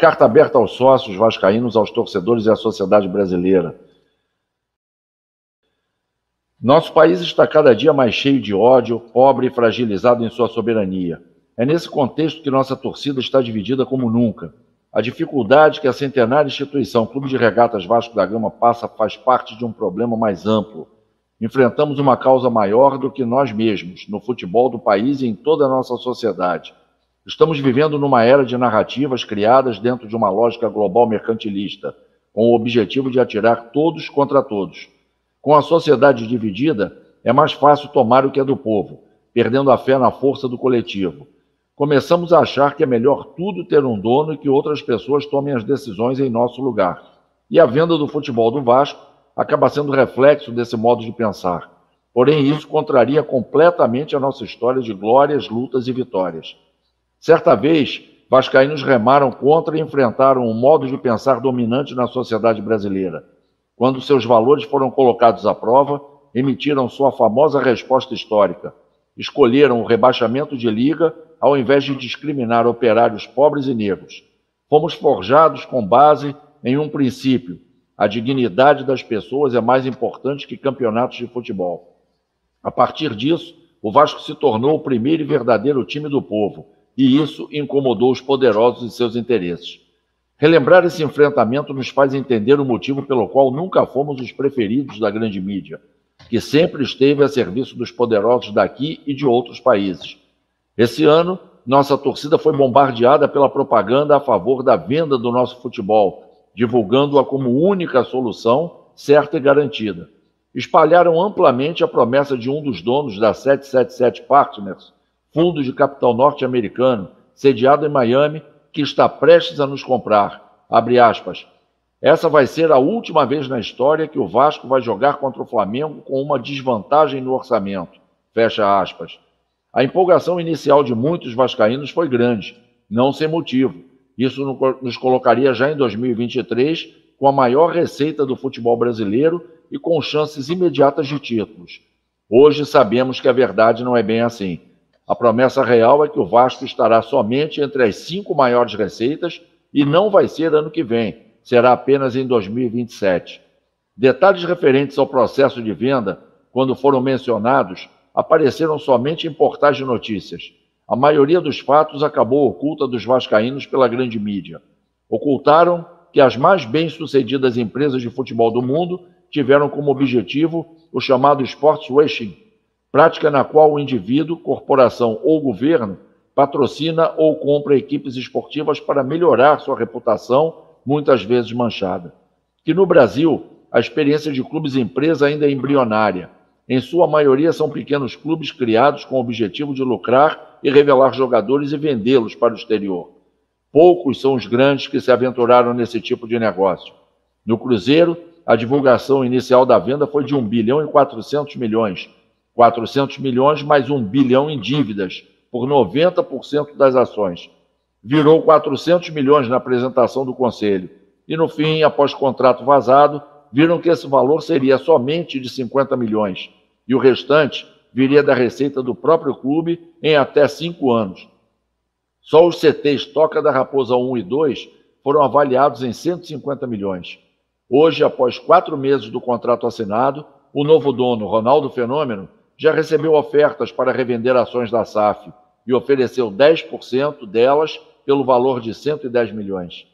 carta aberta aos sócios vascaínos, aos torcedores e à sociedade brasileira. Nosso país está cada dia mais cheio de ódio, pobre e fragilizado em sua soberania. É nesse contexto que nossa torcida está dividida como nunca. A dificuldade que a centenária instituição Clube de Regatas Vasco da Gama passa faz parte de um problema mais amplo. Enfrentamos uma causa maior do que nós mesmos, no futebol do país e em toda a nossa sociedade. Estamos vivendo numa era de narrativas criadas dentro de uma lógica global mercantilista, com o objetivo de atirar todos contra todos. Com a sociedade dividida, é mais fácil tomar o que é do povo, perdendo a fé na força do coletivo. Começamos a achar que é melhor tudo ter um dono e que outras pessoas tomem as decisões em nosso lugar. E a venda do futebol do Vasco acaba sendo reflexo desse modo de pensar. Porém, isso contraria completamente a nossa história de glórias, lutas e vitórias. Certa vez, vascaínos remaram contra e enfrentaram um modo de pensar dominante na sociedade brasileira. Quando seus valores foram colocados à prova, emitiram sua famosa resposta histórica. Escolheram o rebaixamento de liga ao invés de discriminar operários pobres e negros. Fomos forjados com base em um princípio: a dignidade das pessoas é mais importante que campeonatos de futebol. A partir disso, o Vasco se tornou o primeiro e verdadeiro time do povo, e isso incomodou os poderosos e seus interesses. Relembrar esse enfrentamento nos faz entender o motivo pelo qual nunca fomos os preferidos da grande mídia, que sempre esteve a serviço dos poderosos daqui e de outros países. Esse ano, nossa torcida foi bombardeada pela propaganda a favor da venda do nosso futebol, divulgando-a como única solução, certa e garantida. Espalharam amplamente a promessa de um dos donos da 777 Partners, fundo de capital norte-americano, sediado em Miami, que está prestes a nos comprar. Abre aspas. Essa vai ser a última vez na história que o Vasco vai jogar contra o Flamengo com uma desvantagem no orçamento. Fecha aspas. A empolgação inicial de muitos vascaínos foi grande, não sem motivo. Isso nos colocaria já em 2023 com a maior receita do futebol brasileiro e com chances imediatas de títulos. Hoje sabemos que a verdade não é bem assim. A promessa real é que o Vasco estará somente entre as 5 maiores receitas e não vai ser ano que vem, será apenas em 2027. Detalhes referentes ao processo de venda, quando foram mencionados, apareceram somente em portais de notícias. A maioria dos fatos acabou oculta dos vascaínos pela grande mídia. Ocultaram que as mais bem-sucedidas empresas de futebol do mundo tiveram como objetivo o chamado sports washing, prática na qual o indivíduo, corporação ou governo patrocina ou compra equipes esportivas para melhorar sua reputação, muitas vezes manchada. Que no Brasil, a experiência de clubes-empresa ainda é embrionária. Em sua maioria são pequenos clubes criados com o objetivo de lucrar e revelar jogadores e vendê-los para o exterior. Poucos são os grandes que se aventuraram nesse tipo de negócio. No Cruzeiro, a divulgação inicial da venda foi de 1 bilhão e 400 milhões. 400 milhões mais 1 bilhão em dívidas, por 90% das ações. Virou 400 milhões na apresentação do Conselho. E no fim, após contrato vazado, viram que esse valor seria somente de 50 milhões. E o restante viria da receita do próprio clube em até 5 anos. Só os CTs Toca da Raposa 1 e 2 foram avaliados em 150 milhões. Hoje, após 4 meses do contrato assinado, o novo dono, Ronaldo Fenômeno, já recebeu ofertas para revender ações da SAF e ofereceu 10% delas pelo valor de 110 milhões.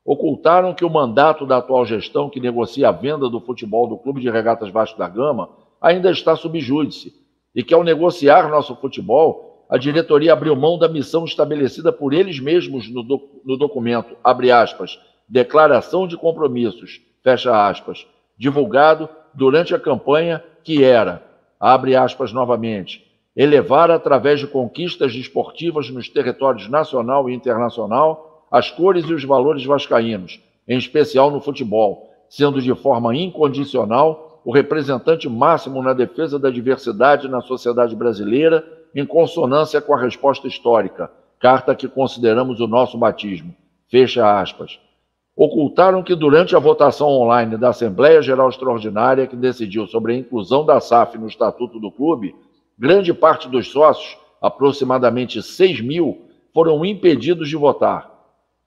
Ocultaram que o mandato da atual gestão que negocia a venda do futebol do Clube de Regatas Vasco da Gama ainda está sob júdice e que, ao negociar nosso futebol, a diretoria abriu mão da missão estabelecida por eles mesmos no documento, abre aspas, declaração de compromissos, fecha aspas, divulgado durante a campanha que era, abre aspas novamente, elevar através de conquistas desportivas nos territórios nacional e internacional as cores e os valores vascaínos, em especial no futebol, sendo de forma incondicional o representante máximo na defesa da diversidade na sociedade brasileira, em consonância com a resposta histórica, carta que consideramos o nosso batismo, fecha aspas. Ocultaram que durante a votação online da Assembleia Geral Extraordinária que decidiu sobre a inclusão da SAF no Estatuto do Clube, grande parte dos sócios, aproximadamente 6 mil, foram impedidos de votar.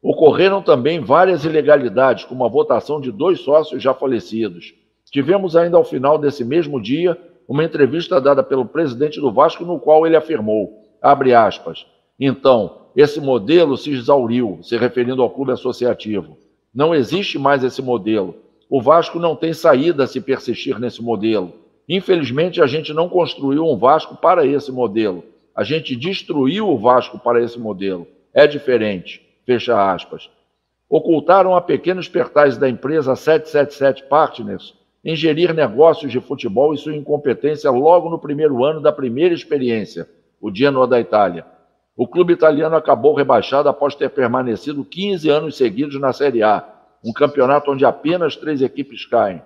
Ocorreram também várias ilegalidades, como a votação de 2 sócios já falecidos. Tivemos ainda ao final desse mesmo dia uma entrevista dada pelo presidente do Vasco, no qual ele afirmou, abre aspas, então, esse modelo se exauriu, se referindo ao clube associativo. Não existe mais esse modelo. O Vasco não tem saída se persistir nesse modelo. Infelizmente, a gente não construiu um Vasco para esse modelo. A gente destruiu o Vasco para esse modelo. É diferente. Fecha aspas. Ocultaram a pequenos pertais da empresa 777 Partners em gerir negócios de futebol e sua incompetência logo no primeiro ano da primeira experiência, o Genoa da Itália. O clube italiano acabou rebaixado após ter permanecido 15 anos seguidos na Série A, um campeonato onde apenas 3 equipes caem.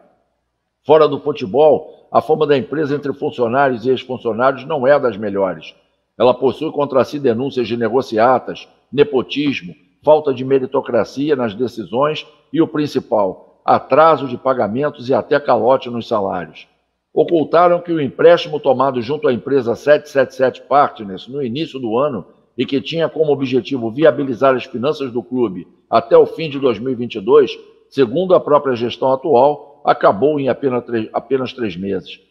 Fora do futebol, a fama da empresa entre funcionários e ex-funcionários não é das melhores. Ela possui contra si denúncias de negociatas, nepotismo, falta de meritocracia nas decisões e o principal, atraso de pagamentos e até calote nos salários. Ocultaram que o empréstimo tomado junto à empresa 777 Partners no início do ano e que tinha como objetivo viabilizar as finanças do clube até o fim de 2022, segundo a própria gestão atual, acabou em apenas 3 meses.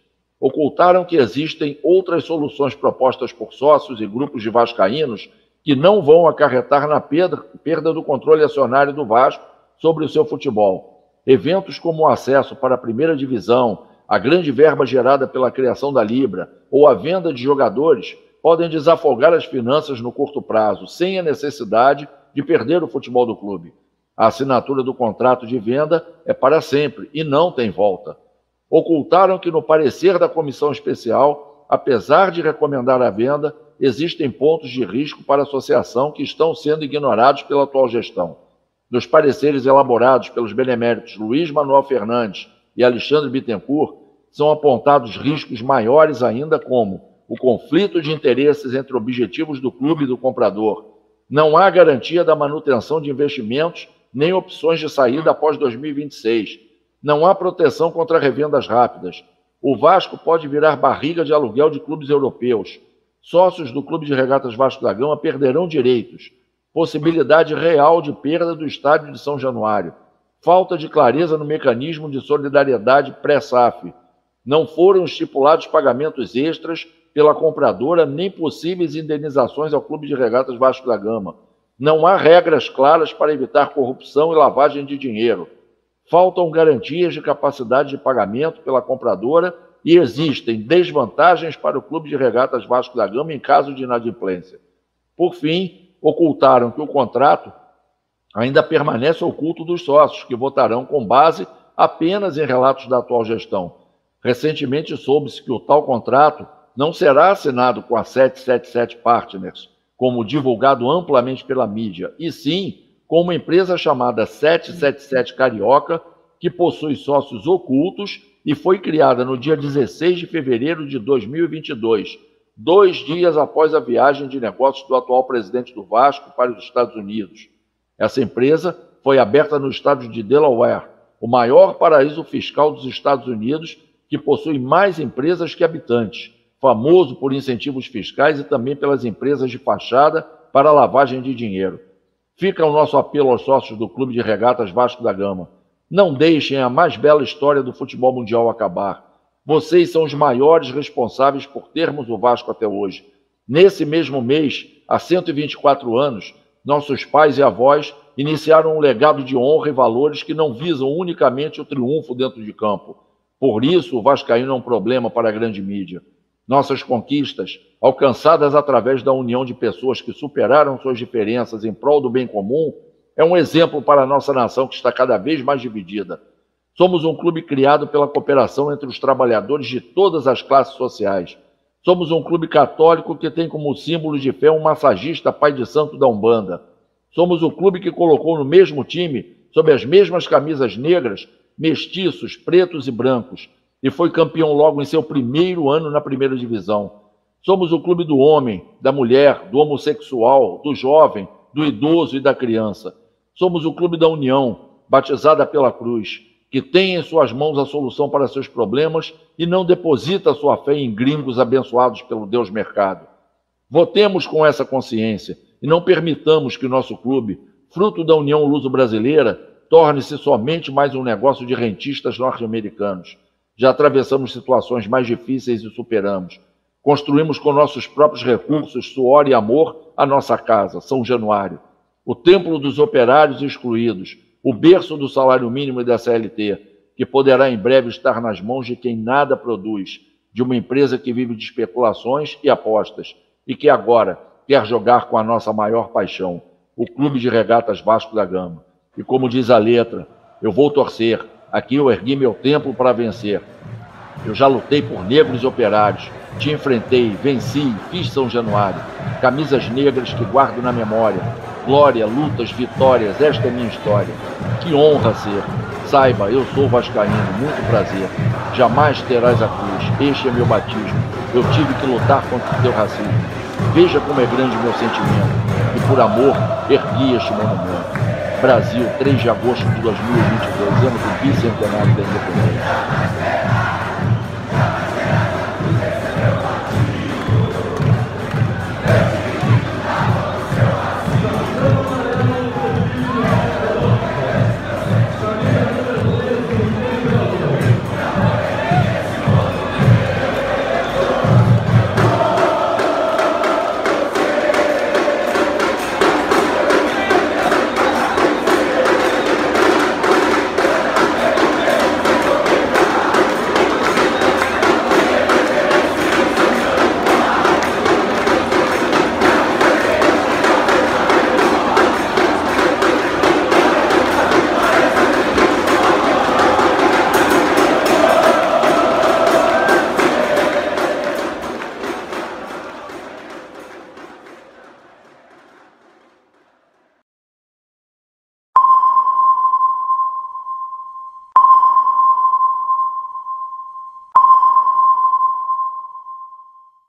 Ocultaram que existem outras soluções propostas por sócios e grupos de vascaínos que não vão acarretar na perda do controle acionário do Vasco sobre o seu futebol. Eventos como o acesso para a primeira divisão, a grande verba gerada pela criação da Libra ou a venda de jogadores podem desafogar as finanças no curto prazo, sem a necessidade de perder o futebol do clube. A assinatura do contrato de venda é para sempre e não tem volta. Ocultaram que no parecer da comissão especial, apesar de recomendar a venda, existem pontos de risco para a associação que estão sendo ignorados pela atual gestão. Nos pareceres elaborados pelos beneméritos Luiz Manuel Fernandes e Alexandre Bittencourt, são apontados riscos maiores ainda, como o conflito de interesses entre objetivos do clube e do comprador. Não há garantia da manutenção de investimentos nem opções de saída após 2026. Não há proteção contra revendas rápidas. O Vasco pode virar barriga de aluguel de clubes europeus. Sócios do Clube de Regatas Vasco da Gama perderão direitos. Possibilidade real de perda do estádio de São Januário. Falta de clareza no mecanismo de solidariedade pré-SAF. Não foram estipulados pagamentos extras pela compradora nem possíveis indenizações ao Clube de Regatas Vasco da Gama. Não há regras claras para evitar corrupção e lavagem de dinheiro. Faltam garantias de capacidade de pagamento pela compradora e existem desvantagens para o Clube de Regatas Vasco da Gama em caso de inadimplência. Por fim, ocultaram que o contrato ainda permanece oculto dos sócios, que votarão com base apenas em relatos da atual gestão. Recentemente soube-se que o tal contrato não será assinado com a 777 Partners, como divulgado amplamente pela mídia, e sim com uma empresa chamada 777 Carioca, que possui sócios ocultos e foi criada no dia 16 de fevereiro de 2022, 2 dias após a viagem de negócios do atual presidente do Vasco para os Estados Unidos. Essa empresa foi aberta no estado de Delaware, o maior paraíso fiscal dos Estados Unidos, que possui mais empresas que habitantes, famoso por incentivos fiscais e também pelas empresas de fachada para lavagem de dinheiro. Fica o nosso apelo aos sócios do Clube de Regatas Vasco da Gama. Não deixem a mais bela história do futebol mundial acabar. Vocês são os maiores responsáveis por termos o Vasco até hoje. Nesse mesmo mês, há 124 anos, nossos pais e avós iniciaram um legado de honra e valores que não visam unicamente o triunfo dentro de campo. Por isso, o vascaíno é um problema para a grande mídia. Nossas conquistas, alcançadas através da união de pessoas que superaram suas diferenças em prol do bem comum, é um exemplo para a nossa nação que está cada vez mais dividida. Somos um clube criado pela cooperação entre os trabalhadores de todas as classes sociais. Somos um clube católico que tem como símbolo de fé um massagista pai de santo da Umbanda. Somos o clube que colocou no mesmo time, sob as mesmas camisas negras, mestiços, pretos e brancos, e foi campeão logo em seu primeiro ano na primeira divisão. Somos o clube do homem, da mulher, do homossexual, do jovem, do idoso e da criança. Somos o clube da união, batizada pela cruz, que tem em suas mãos a solução para seus problemas e não deposita sua fé em gringos abençoados pelo Deus Mercado. Votemos com essa consciência e não permitamos que nosso clube, fruto da União Luso-Brasileira, torne-se somente mais um negócio de rentistas norte-americanos. Já atravessamos situações mais difíceis e superamos. Construímos com nossos próprios recursos, suor e amor, a nossa casa, São Januário. O templo dos operários excluídos, o berço do salário mínimo e da CLT, que poderá em breve estar nas mãos de quem nada produz, de uma empresa que vive de especulações e apostas, e que agora quer jogar com a nossa maior paixão, o Clube de Regatas Vasco da Gama. E como diz a letra, eu vou torcer, aqui eu ergui meu templo para vencer. Eu já lutei por negros e operários, te enfrentei, venci, fiz São Januário, camisas negras que guardo na memória, glória, lutas, vitórias, esta é minha história. Que honra ser, saiba, eu sou vascaíno, muito prazer, jamais terás a cruz, este é meu batismo, eu tive que lutar contra o teu racismo. Veja como é grande meu sentimento, e por amor ergui este monumento. Brasil, 3 de agosto de 2022, ano do bicentenário da independência.